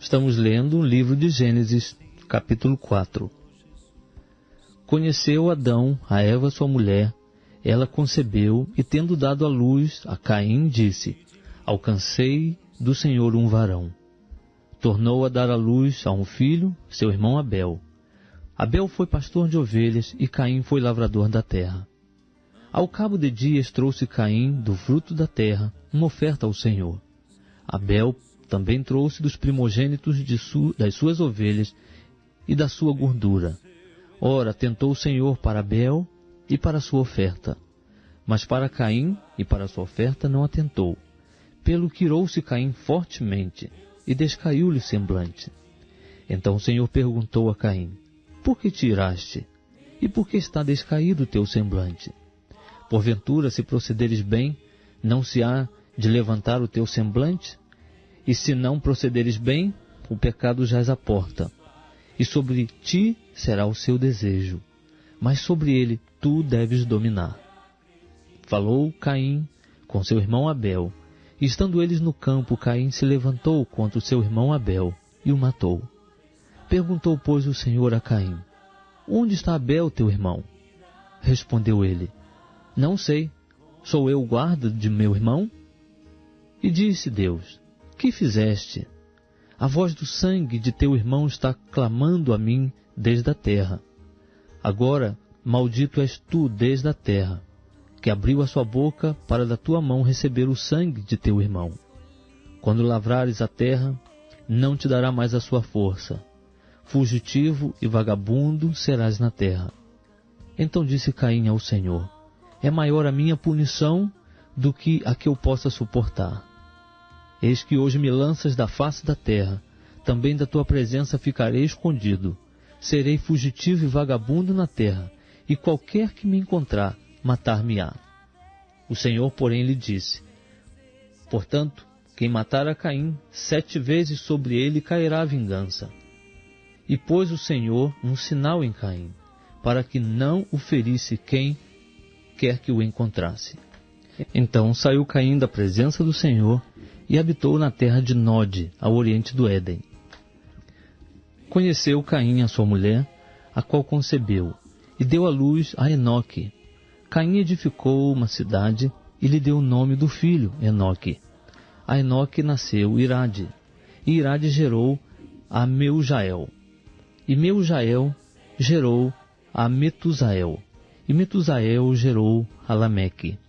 Estamos lendo o livro de Gênesis, capítulo 4. Conheceu Adão a Eva, sua mulher, ela concebeu e, tendo dado à luz a Caim, disse: Alcancei do Senhor um varão. Tornou a dar à luz a um filho, seu irmão Abel. Abel foi pastor de ovelhas e Caim foi lavrador da terra. Ao cabo de dias trouxe Caim do fruto da terra uma oferta ao Senhor. Abel também trouxe dos primogênitos das suas ovelhas e da sua gordura. Ora, atentou o Senhor para Abel e para a sua oferta, mas para Caim e para a sua oferta não atentou. Pelo que irou-se Caim fortemente e descaiu-lhe o semblante. Então o Senhor perguntou a Caim: Por que te iraste? E por que está descaído o teu semblante? Porventura, se procederes bem, não se há de levantar o teu semblante? E se não procederes bem, o pecado jaz à porta, e sobre ti será o seu desejo, mas sobre ele tu deves dominar. Falou Caim com seu irmão Abel, e estando eles no campo, Caim se levantou contra o seu irmão Abel e o matou. Perguntou, pois, o Senhor a Caim: Onde está Abel, teu irmão? Respondeu ele: Não sei, sou eu o guarda de meu irmão? E disse Deus: Que fizeste? A voz do sangue de teu irmão está clamando a mim desde a terra. Agora, maldito és tu desde a terra, que abriu a sua boca para da tua mão receber o sangue de teu irmão. Quando lavrares a terra, não te dará mais a sua força. Fugitivo e vagabundo serás na terra. Então disse Caim ao Senhor: É maior a minha punição do que a que eu possa suportar. Eis que hoje me lanças da face da terra, também da tua presença ficarei escondido. Serei fugitivo e vagabundo na terra, e qualquer que me encontrar, matar-me-á. O Senhor, porém, lhe disse: Portanto, quem matar a Caim, 7 vezes sobre ele cairá a vingança. E pôs o Senhor um sinal em Caim, para que não o ferisse quem quer que o encontrasse. Então saiu Caim da presença do Senhor e habitou na terra de Nod, ao oriente do Éden. Conheceu Caim a sua mulher, a qual concebeu, e deu à luz a Enoque. Caim edificou uma cidade e lhe deu o nome do filho, Enoque. A Enoque nasceu Irade, e Irade gerou a Meujael. E Meujael gerou a Metusael, e Metusael gerou a Lameque.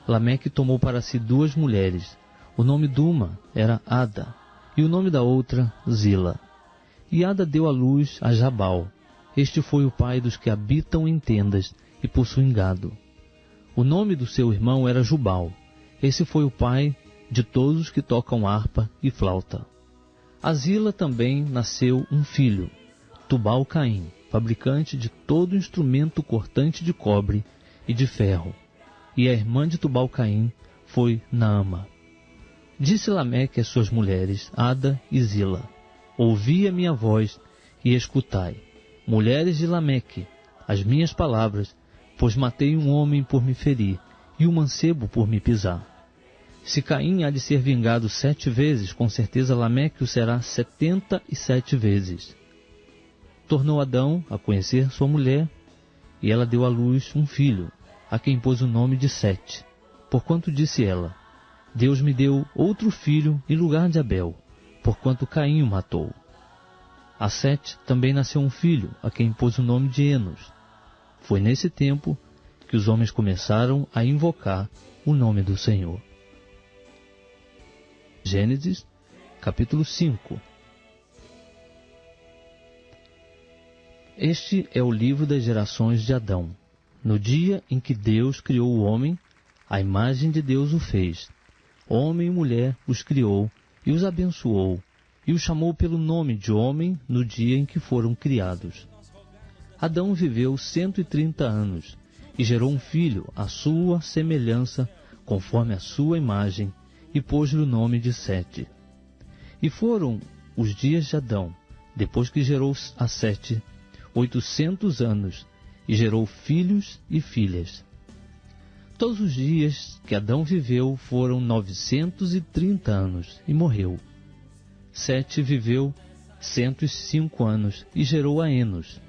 Lameque tomou para si 2 mulheres. O nome de uma era Ada, e o nome da outra Zila. E Ada deu à luz a Jabal. Este foi o pai dos que habitam em tendas e possuem gado. O nome do seu irmão era Jubal. Esse foi o pai de todos os que tocam harpa e flauta. A Zila também nasceu um filho, Tubal-Caim, fabricante de todo instrumento cortante de cobre e de ferro. E a irmã de Tubal-Caim foi Naama. Disse Lameque às suas mulheres, Ada e Zila: Ouvi a minha voz e escutai, mulheres de Lameque, as minhas palavras, pois matei um homem por me ferir, e um mancebo por me pisar. Se Caim há de ser vingado 7 vezes, com certeza Lameque o será 77 vezes. Tornou Adão a conhecer sua mulher, e ela deu à luz um filho, a quem pôs o nome de Sete, porquanto disse ela: Deus me deu outro filho em lugar de Abel, porquanto Caim o matou. A Sete também nasceu um filho, a quem pôs o nome de Enos. Foi nesse tempo que os homens começaram a invocar o nome do Senhor. Gênesis, capítulo 5. Este é o livro das gerações de Adão. No dia em que Deus criou o homem, a imagem de Deus o fez. Homem e mulher os criou e os abençoou, e os chamou pelo nome de homem no dia em que foram criados. Adão viveu 130 anos e gerou um filho à sua semelhança, conforme a sua imagem, e pôs-lhe o nome de Sete. E foram os dias de Adão, depois que gerou a Sete, 800 anos, e gerou filhos e filhas. Todos os dias que Adão viveu foram 930 anos, e morreu. Sete viveu 105 anos e gerou a Enos.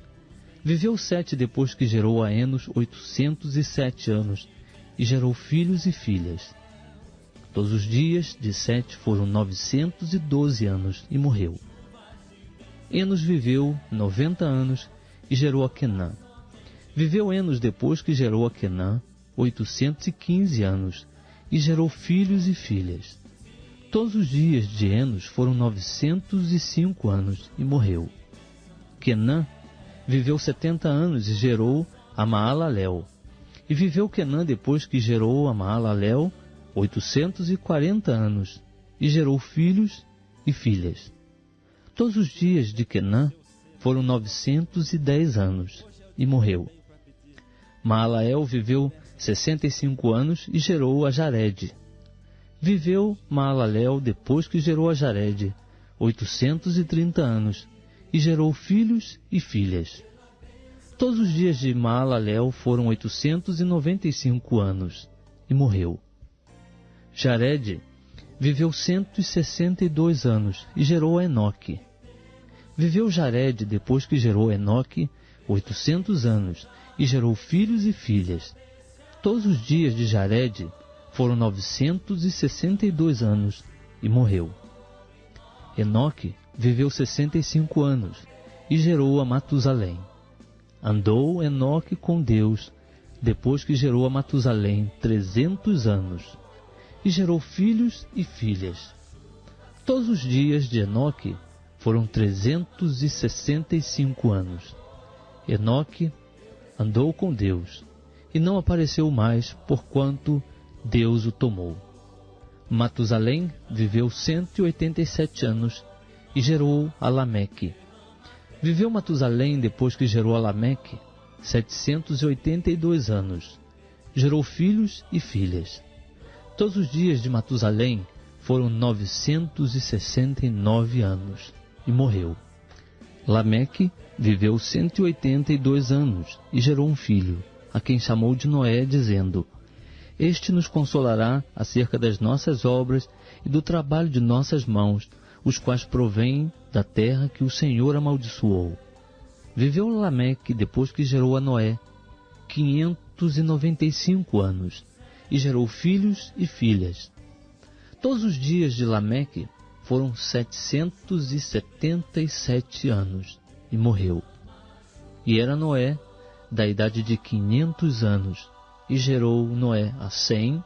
Viveu Sete depois que gerou a Enos 807 anos e gerou filhos e filhas. Todos os dias de Sete foram 912 anos e morreu. Enos viveu 90 anos e gerou a Quenã. Viveu Enos depois que gerou a Quenã 815 anos e gerou filhos e filhas. Todos os dias de Enos foram 905 anos e morreu. Quenã viveu 70 anos e gerou a Maalalel. E viveu Quenã depois que gerou a Maalalel 840 anos e gerou filhos e filhas. Todos os dias de Quenã foram 910 anos e morreu. Maalalel viveu 65 anos e gerou a Jared. Viveu Maalalel depois que gerou a Jared 830 anos e gerou filhos e filhas. Todos os dias de Maalalel foram 895 anos e morreu. Jared viveu 162 anos e gerou a Enoque. Viveu Jared depois que gerou Enoque 800 anos e gerou filhos e filhas. Todos os dias de Jared foram 962 anos e morreu. Enoque viveu 65 anos e gerou a Matusalém. Andou Enoque com Deus depois que gerou a Matusalém 300 anos e gerou filhos e filhas. Todos os dias de Enoque foram 365 anos. Enoque andou com Deus e não apareceu mais, porquanto Deus o tomou. Matusalém viveu 187 anos e gerou a Lameque. Viveu Matusalém depois que gerou a Lameque 782 anos. Gerou filhos e filhas. Todos os dias de Matusalém foram 969 anos e morreu. Lameque viveu 182 anos e gerou um filho, a quem chamou de Noé, dizendo: Este nos consolará acerca das nossas obras e do trabalho de nossas mãos, os quais provêm da terra que o Senhor amaldiçoou. Viveu Lameque depois que gerou a Noé 595 anos e gerou filhos e filhas. Todos os dias de Lameque foram 777 anos e morreu. E era Noé da idade de 500 anos e gerou Noé a Sem,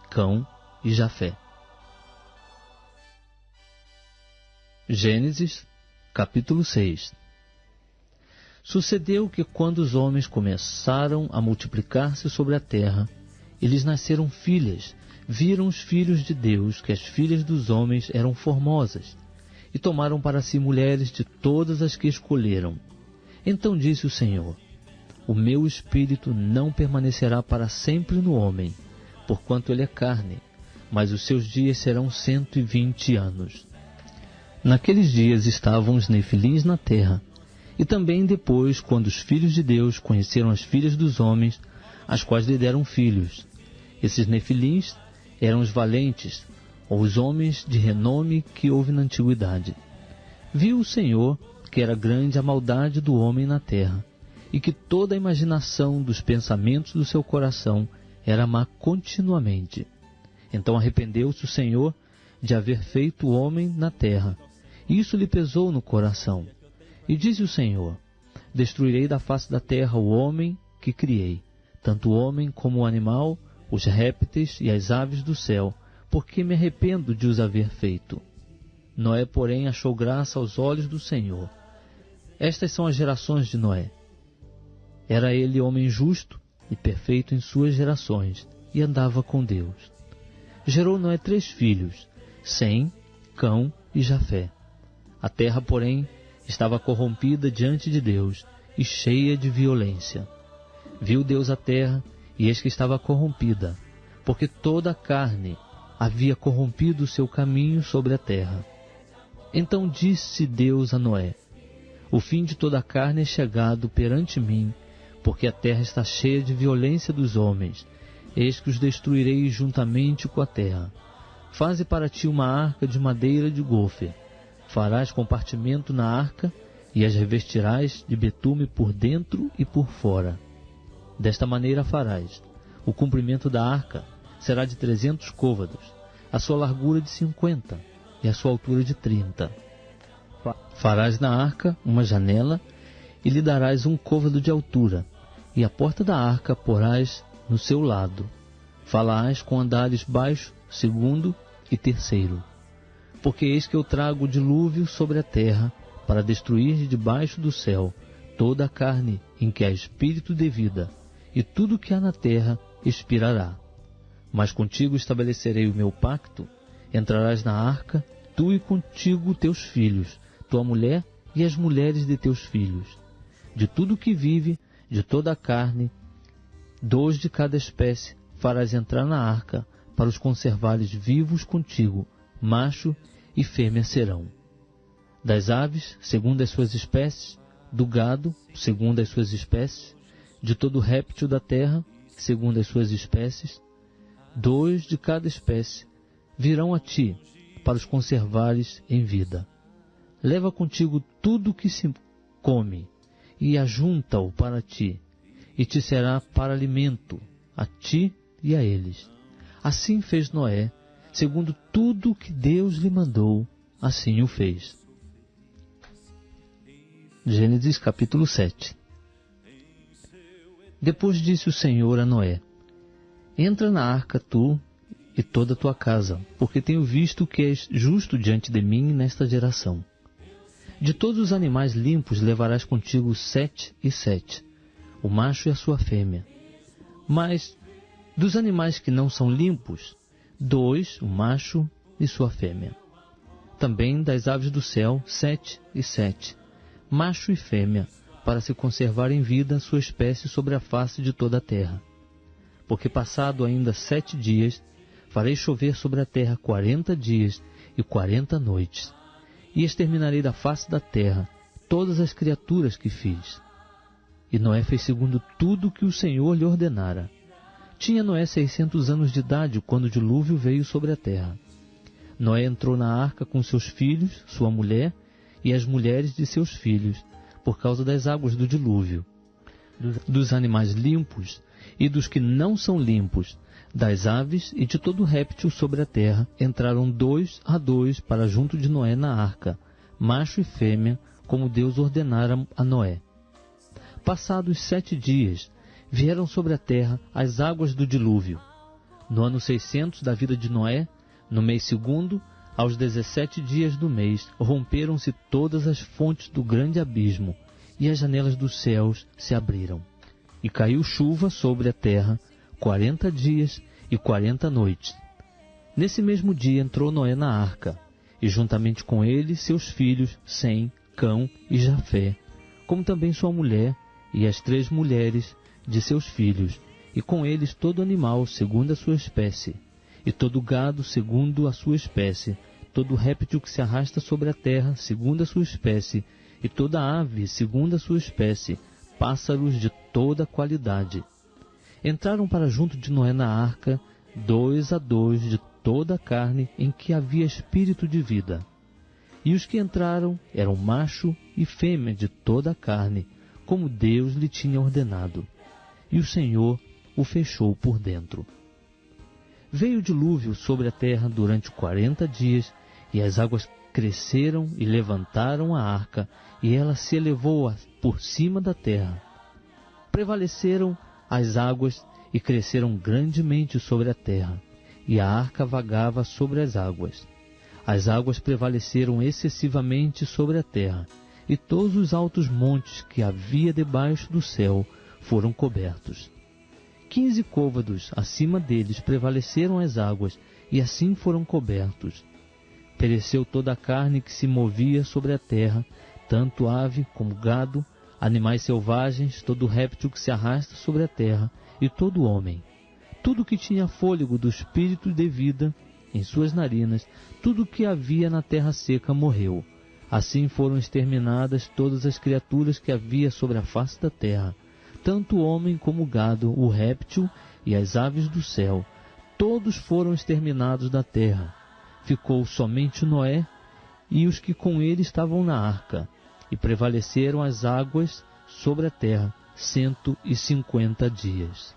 Cão e Jafé. Gênesis, capítulo 6. Sucedeu que quando os homens começaram a multiplicar-se sobre a terra, eles nasceram filhas, viram os filhos de Deus que as filhas dos homens eram formosas, e tomaram para si mulheres de todas as que escolheram. Então disse o Senhor: O meu espírito não permanecerá para sempre no homem, porquanto ele é carne, mas os seus dias serão 120 anos. Naqueles dias estavam os nefilins na terra, e também depois, quando os filhos de Deus conheceram as filhas dos homens, as quais lhe deram filhos. Esses nefilins eram os valentes, ou os homens de renome que houve na antiguidade. Viu o Senhor que era grande a maldade do homem na terra, e que toda a imaginação dos pensamentos do seu coração era má continuamente. Então arrependeu-se o Senhor de haver feito o homem na terra, e isso lhe pesou no coração. E disse o Senhor: Destruirei da face da terra o homem que criei, tanto o homem como o animal, os répteis e as aves do céu, porque me arrependo de os haver feito. Noé, porém, achou graça aos olhos do Senhor. Estas são as gerações de Noé. Era ele homem justo e perfeito em suas gerações, e andava com Deus. Gerou Noé 3 filhos, Sem, Cão e Jafé. A terra, porém, estava corrompida diante de Deus e cheia de violência. Viu Deus a terra, e eis que estava corrompida, porque toda a carne havia corrompido o seu caminho sobre a terra. Então disse Deus a Noé: O fim de toda a carne é chegado perante mim, porque a terra está cheia de violência dos homens. Eis que os destruirei juntamente com a terra. Faze para ti uma arca de madeira de gofer. Farás compartimento na arca e as revestirás de betume por dentro e por fora. Desta maneira farás. O comprimento da arca será de 300 côvados, a sua largura de 50 e a sua altura de 30. Farás na arca uma janela e lhe darás 1 côvado de altura, e a porta da arca porás no seu lado. Falás com andares baixo, 2º e 3º. Porque eis que eu trago o dilúvio sobre a terra, para destruir de debaixo do céu toda a carne em que há espírito de vida, e tudo que há na terra expirará. Mas contigo estabelecerei o meu pacto, entrarás na arca, tu e contigo teus filhos, tua mulher e as mulheres de teus filhos. De tudo que vive, de toda a carne, 2 de cada espécie farás entrar na arca, para os conservares vivos contigo, macho e fêmea serão. Das aves, segundo as suas espécies, do gado, segundo as suas espécies, de todo réptil da terra, segundo as suas espécies, 2 de cada espécie virão a ti, para os conservares em vida. Leva contigo tudo o que se come, e ajunta-o para ti, e te será para alimento, a ti e a eles. Assim fez Noé, segundo tudo o que Deus lhe mandou, assim o fez. Gênesis capítulo 7. Depois disse o Senhor a Noé: Entra na arca tu e toda a tua casa, porque tenho visto que és justo diante de mim nesta geração. De todos os animais limpos levarás contigo 7 e 7, o macho e a sua fêmea. Mas dos animais que não são limpos, 2, o macho e sua fêmea. Também das aves do céu, 7 e 7, macho e fêmea, para se conservar em vida a sua espécie sobre a face de toda a terra. Porque passado ainda 7 dias, farei chover sobre a terra 40 dias e 40 noites, e exterminarei da face da terra todas as criaturas que fiz. E Noé fez segundo tudo que o Senhor lhe ordenara. Tinha Noé 600 anos de idade quando o dilúvio veio sobre a terra. Noé entrou na arca com seus filhos, sua mulher e as mulheres de seus filhos, por causa das águas do dilúvio. Dos animais limpos e dos que não são limpos, das aves e de todo réptil sobre a terra, entraram 2 a 2 para junto de Noé na arca, macho e fêmea, como Deus ordenara a Noé. Passados 7 dias, vieram sobre a terra as águas do dilúvio. No ano 600 da vida de Noé, no mês 2º, aos 17 dias do mês, romperam-se todas as fontes do grande abismo, e as janelas dos céus se abriram. E caiu chuva sobre a terra 40 dias e 40 noites. Nesse mesmo dia entrou Noé na arca, e juntamente com ele seus filhos Sem, Cão e Jafé, como também sua mulher e as 3 mulheres de seus filhos, e com eles todo animal segundo a sua espécie, e todo gado segundo a sua espécie, todo réptil que se arrasta sobre a terra segundo a sua espécie, e toda ave segundo a sua espécie, pássaros de toda qualidade. Entraram para junto de Noé na arca 2 a 2 de toda a carne em que havia espírito de vida. E os que entraram eram macho e fêmea de toda a carne, como Deus lhe tinha ordenado. E o Senhor o fechou por dentro. Veio o dilúvio sobre a terra durante 40 dias, e as águas cresceram e levantaram a arca, e ela se elevou por cima da terra. Prevaleceram as águas e cresceram grandemente sobre a terra, e a arca vagava sobre as águas. As águas prevaleceram excessivamente sobre a terra, e todos os altos montes que havia debaixo do céu foram cobertos. 15 côvados acima deles prevaleceram as águas, e assim foram cobertos. Pereceu toda a carne que se movia sobre a terra, tanto ave como gado, animais selvagens, todo réptil que se arrasta sobre a terra, e todo homem. Tudo que tinha fôlego do espírito de vida em suas narinas, tudo que havia na terra seca morreu. Assim foram exterminadas todas as criaturas que havia sobre a face da terra, tanto o homem como o gado, o réptil e as aves do céu. Todos foram exterminados da terra. Ficou somente Noé e os que com ele estavam na arca, e prevaleceram as águas sobre a terra 150 dias.